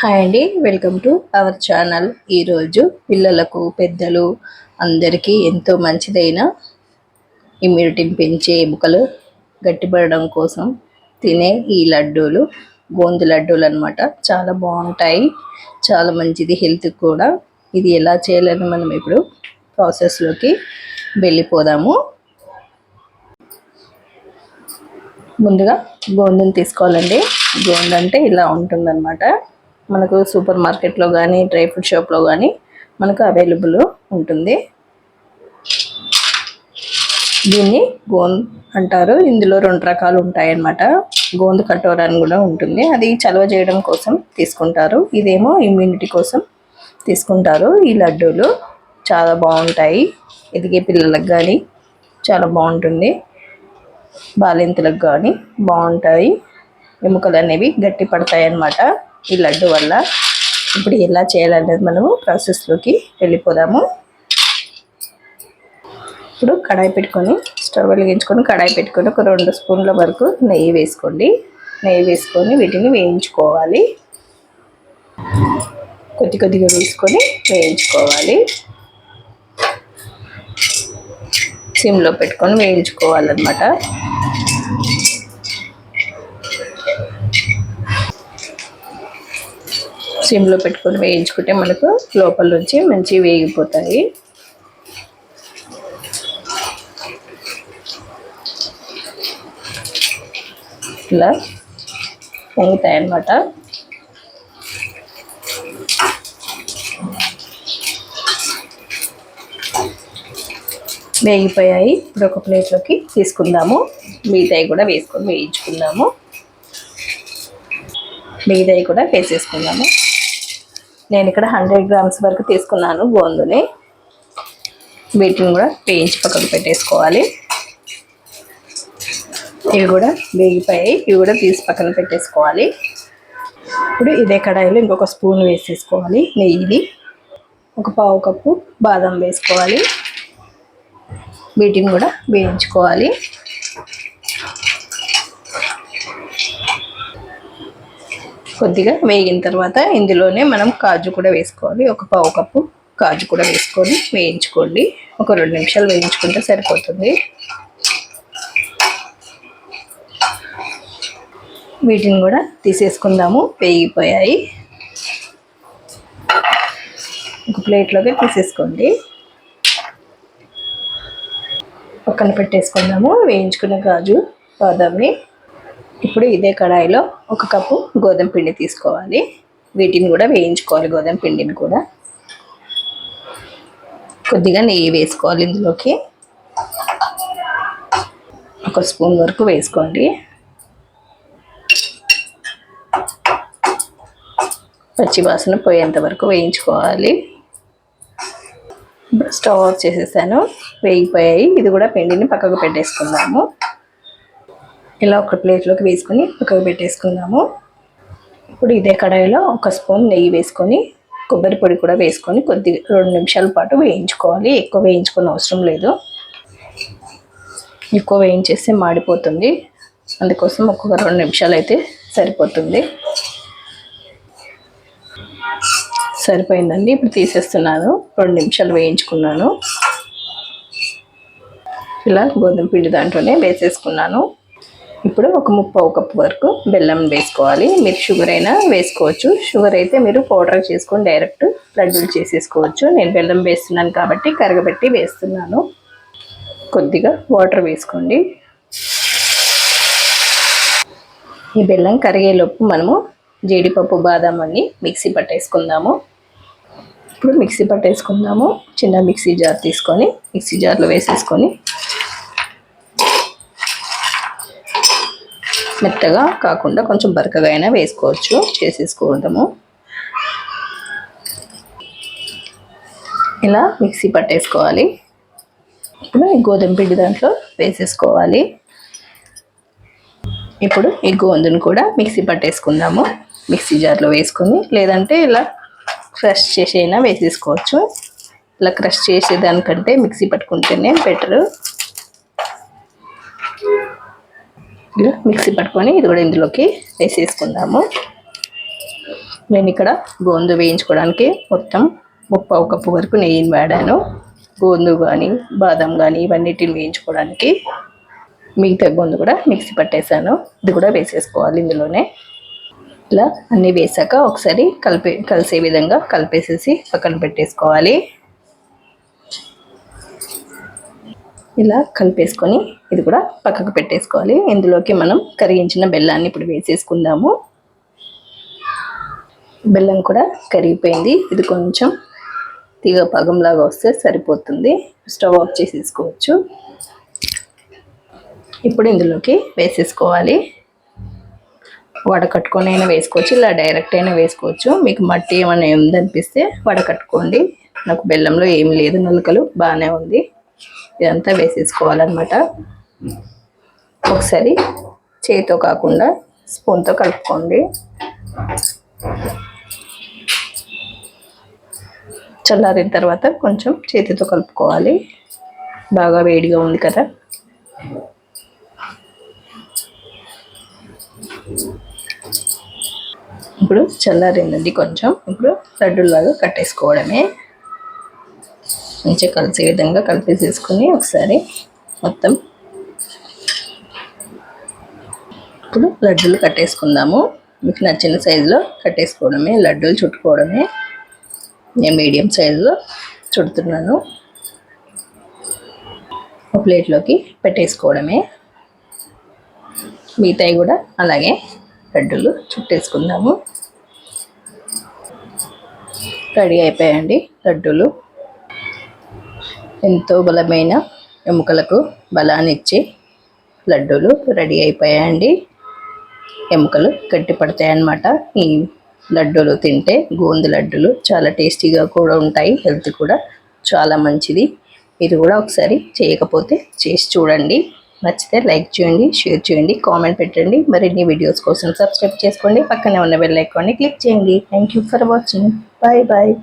Hi అండి, welcome to our channel. ఈరోజు పిల్లలకు పెద్దలు అందరికీ ఎంతో మంచిదైన ఇమ్యూనిటీని పెంచే ఎముకలు గట్టిపడడం కోసం తినే ఈ లడ్డూలు గోందు లడ్డూలు అనమాట. చాలా బాగుంటాయి, చాలా మంచిది హెల్త్కి కూడా. ఇది ఎలా చేయాలని మనం ఇప్పుడు ప్రాసెస్లోకి వెళ్ళిపోదాము. ముందుగా గోందుని తీసుకోవాలండి. గోందు అంటే ఇలా ఉంటుందన్నమాట. మనకు సూపర్ మార్కెట్లో కానీ డ్రై ఫ్రూట్ షాప్లో కానీ మనకు అవైలబుల్ ఉంటుంది. దీన్ని గోందు అంటారు. ఇందులో 2 రకాలు ఉంటాయన్నమాట. గోందు కటోరా అని కూడా ఉంటుంది, అది చలవ చేయడం కోసం తీసుకుంటారు. ఇదేమో ఇమ్యూనిటీ కోసం తీసుకుంటారు. ఈ లడ్డూలు చాలా బాగుంటాయి, ఎదిగే పిల్లలకు కానీ చాలా బాగుంటుంది, బాలింతలకు కానీ బాగుంటాయి. ఎముకలు అనేవి గట్టి పడతాయి అన్నమాట ఈ లడ్డు వల్ల. ఇప్పుడు ఎలా చేయాలనేది మనము ప్రాసెస్లోకి వెళ్ళిపోదాము. ఇప్పుడు కడాయి పెట్టుకొని స్టవ్ వెలిగించుకొని కడాయి పెట్టుకొని ఒక 2 స్పూన్ల వరకు నెయ్యి వేసుకోండి. నెయ్యి వేసుకొని వీటిని వేయించుకోవాలి. కొద్దిగా వేసుకొని వేయించుకోవాలి. సిమ్లో పెట్టుకొని వేయించుకోవాలన్నమాట. సిమ్లో పెట్టుకొని వేయించుకుంటే మనకు లోపల నుంచి మంచి వేగిపోతాయి. ఇలా పొంగుతాయి అన్నమాట. వేగిపోయాయి. ఇప్పుడు ఒక ప్లేట్లోకి తీసుకుందాము. మిగతాయి కూడా వేసుకొని వేయించుకుందాము. మిగతాయి కూడా వేసేసుకుందాము. నేను ఇక్కడ 100 గ్రామ్స్ వరకు తీసుకున్నాను గోందుని. వీటిని కూడా వేయించి పక్కకు పెట్టేసుకోవాలి. ఇవి కూడా వేగిపోయాయి, ఇవి కూడా తీసి పక్కన పెట్టేసుకోవాలి. ఇప్పుడు ఇదే కడాయిలో ఇంకొక స్పూన్ వేసేసుకోవాలి నెయ్యిని. ఒక పావు కప్పు బాదం వేసుకోవాలి. వీటిని కూడా వేయించుకోవాలి. కొద్దిగా వేగిన తర్వాత ఇందులోనే మనం కాజు కూడా వేసుకోవాలి. ఒక పావు కప్పు కాజు కూడా వేసుకొని వేయించుకోండి. ఒక 2 నిమిషాలు వేయించుకుంటే సరిపోతుంది. వీటిని కూడా తీసేసుకుందాము. వేగిపోయాయి. ఒక ప్లేట్లోకి తీసేసుకోండి. పక్కన పెట్టేసుకుందాము వేయించుకున్న కాజు బాదాంని. ఇప్పుడు ఇదే కడాయిలో 1 కప్పు గోధుమ పిండి తీసుకోవాలి. వీటిని కూడా వేయించుకోవాలి. గోధుమ పిండిని కూడా కొద్దిగా నెయ్యి వేసుకోవాలి. ఇందులోకి 1 స్పూన్ వరకు వేసుకోండి. పచ్చి వాసన పోయేంత వరకు వేయించుకోవాలి. ఇప్పుడు స్టవ్ ఆఫ్ చేసేసాను. వేగిపోయాయి. ఇది కూడా పిండిని పక్కకు పెట్టేసుకుందాము. ఇలా ఒక ప్లేట్లోకి వేసుకొని పక్కకు పెట్టేసుకుందాము. ఇప్పుడు ఇదే కడాయిలో 1 స్పూన్ నెయ్యి వేసుకొని కొబ్బరి పొడి కూడా వేసుకొని కొద్దిగా 2 నిమిషాల పాటు వేయించుకోవాలి. ఎక్కువ వేయించుకునే అవసరం లేదు. ఎక్కువ వేయించేస్తే మాడిపోతుంది, అందుకోసం ఒక్కొక్క 2 నిమిషాలు అయితే సరిపోతుంది. సరిపోయిందండి. ఇప్పుడు తీసేస్తున్నాను. 2 నిమిషాలు వేయించుకున్నాను. ఇలా గోధుమ పిండి దాంట్లోనే వేసేసుకున్నాను. ఇప్పుడు ఒక 3/4 కప్పు వరకు బెల్లం వేసుకోవాలి. మీరు షుగర్ అయినా వేసుకోవచ్చు. షుగర్ అయితే మీరు పౌడర్ చేసుకొని డైరెక్ట్ లడ్డూలు చేసేసుకోవచ్చు. నేను బెల్లం వేస్తున్నాను కాబట్టి కరగబెట్టి వేస్తున్నాను. కొద్దిగా వాటర్ వేసుకోండి. ఈ బెల్లం కరిగేలోపు మనము జీడిపప్పు బాదం అన్ని మిక్సీ పట్టేసుకుందాము. ఇప్పుడు మిక్సీ పట్టేసుకుందాము. చిన్న మిక్సీ జార్ తీసుకొని మిక్సీ జార్లో వేసేసుకొని మెత్తగా కాకుండా కొంచెం బరకగా అయినా వేసుకోవచ్చు, చేసేసుకుందాము. ఇలా మిక్సీ పట్టేసుకోవాలి. ఇప్పుడు ఈ గోధుమ పిండి దాంట్లో వేసేసుకోవాలి. ఇప్పుడు ఈ గోందును కూడా మిక్సీ పట్టేసుకుందాము. మిక్సీ జార్లో వేసుకొని, లేదంటే ఇలా క్రష్ చేసి అయినా వేసేసుకోవచ్చు. ఇలా క్రష్ చేసేదానికంటే మిక్సీ పట్టుకుంటేనే బెటరు. ఇలా మిక్సీ పట్టుకొని ఇది కూడా ఇందులోకి వేసేసుకుందాము. నేను ఇక్కడ గోందు వేయించుకోవడానికి మొత్తం 3/4 కప్పు వరకు నెయ్యిని వాడాను. గోందు కానీ బాదం కానీ ఇవన్నిటిని వేయించుకోవడానికి. మిగతా గోందు కూడా మిక్సీ పట్టేశాను. ఇది కూడా వేసేసుకోవాలి ఇందులోనే. ఇలా అన్నీ వేసాక ఒకసారి కలిసే విధంగా కలిపేసేసి పక్కన పెట్టేసుకోవాలి. ఇలా కలిపేసుకొని ఇది కూడా పక్కకు పెట్టేసుకోవాలి. ఇందులోకి మనం కరిగించిన బెల్లాన్ని ఇప్పుడు వేసేసుకుందాము. బెల్లం కూడా కరిగిపోయింది. ఇది కొంచెం తీగ పాకంలాగా వస్తే సరిపోతుంది. స్టవ్ ఆఫ్ చేసేసుకోవచ్చు. ఇప్పుడు ఇందులోకి వేసేసుకోవాలి. వడకట్టుకొని అయినా వేసుకోవచ్చు, ఇలా డైరెక్ట్ అయినా వేసుకోవచ్చు. మీకు మట్టి ఏమైనా ఉందనిపిస్తే వడకట్టుకోండి. నాకు బెల్లంలో ఏం లేదు, నలుకలు బాగానే ఉంది. ఇదంతా వేసేసుకోవాలన్నమాట. ఒకసారి చేతితో కాకుండా స్పూన్తో కలుపుకోండి. చల్లారిన తర్వాత కొంచెం చేతితో కలుపుకోవాలి. బాగా వేడిగా ఉంది కదా. ఇప్పుడు చల్లారిందండి కొంచెం. ఇప్పుడు లడ్డూలాగా కట్టేసుకోవడమే. మంచిగా కలిసే విధంగా కలిపేసేసుకొని ఒకసారి మొత్తం. ఇప్పుడు లడ్డూలు కట్టేసుకుందాము. మీకు నచ్చిన సైజులో కట్టేసుకోవడమే, లడ్డూలు చుట్టుకోవడమే. నేను మీడియం సైజులో చుడుతున్నాను. ఒక ప్లేట్లోకి పెట్టేసుకోవడమే. మిగతాయి కూడా అలాగే లడ్డూలు చుట్టేసుకుందాము. రెడీ అయిపోయాయండి లడ్డూలు. ఎంతో బలమైన ఎముకలకు బలాన్ని ఇచ్చే లడ్డూలు రెడీ అయిపోయాయండి. ఎముకలు గట్టి పడతాయి అన్నమాట ఈ లడ్డూలు తింటే. గోందు లడ్డూలు చాలా టేస్టీగా కూడా ఉంటాయి, హెల్త్ కూడా చాలా మంచిది. మీరు కూడా ఒకసారి చేయకపోతే చేసి చూడండి. నచ్చితే లైక్ చేయండి, షేర్ చేయండి, కామెంట్ పెట్టండి. మరిన్ని వీడియోస్ కోసం సబ్స్క్రైబ్ చేసుకోండి. పక్కనే ఉన్న బెల్ ఐకాన్ని క్లిక్ చేయండి. Thank you for watching. Bye bye.